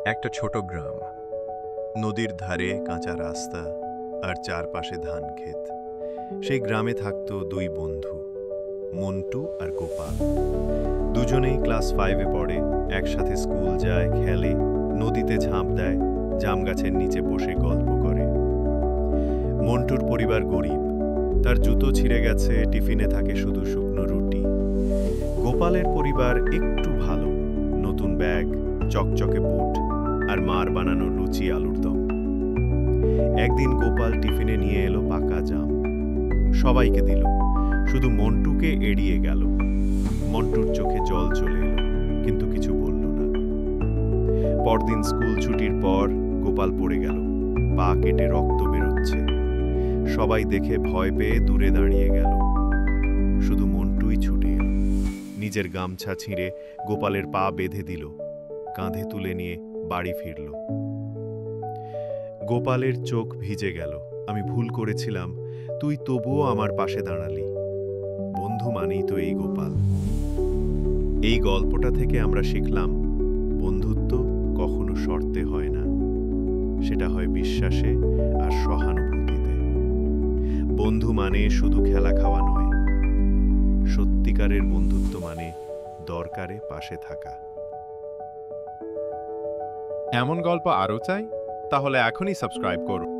একটা ছোট গ্রাম, নদীর ধারে কাঁচা রাস্তা আর চারপাশে ধান ক্ষেত। সেই গ্রামে থাকতো দুই বন্ধু, মন্টু আর গোপাল। দুজনেই ক্লাস 5-এ পড়ে, একসাথে স্কুল যায়, খেলে, নদীতে ঝাঁপ দেয়, জাম গাছের নিচে বসে গল্প করে। মন্টুর পরিবার গরিব, তার জুতো ছিঁড়ে গেছে, টিফিনে থাকে শুধু শুকনো রুটি। গোপালের পরিবার একটু ভালো, নতুন ব্যাগ, চকচকে বুট আর মার বানানো লুচি আলুর দম। একদিন গোপাল টিফিনে নিয়ে এলো পাকা জাম, সবাইকে দিল, শুধু মন্টুকে এড়িয়ে গেল। মন্টুর চোখে জল চলে এলো, কিন্তু কিছু বলল না। পরদিন স্কুল ছুটির পর গোপাল পড়ে গেল, পা কেটে রক্ত বেরোচ্ছে। সবাই দেখে ভয় পেয়ে দূরে দাঁড়িয়ে গেল, শুধু মন্টুই ছুটে এলো। নিজের গামছা ছিঁড়ে গোপালের পা বেঁধে দিল, কাঁধে তুলে নিয়ে বাড়ি ফিরল। গোপালের চোখ ভিজে গেল। আমি ভুল করেছিলাম, তুই তবুও আমার পাশে দাঁড়ালি। বন্ধু মানেই তো এই গোপাল। এই গল্পটা থেকে আমরা শিখলাম, বন্ধুত্ব কখনো শর্তে হয় না, সেটা হয় বিশ্বাসে আর সহানুভূতিতে। বন্ধু মানে শুধু খেলা খাওয়া নয়, সত্যিকারের বন্ধুত্ব মানে দরকারে পাশে থাকা। এমন গল্প আরও চাই? তাহলে এখনই সাবস্ক্রাইব করুন।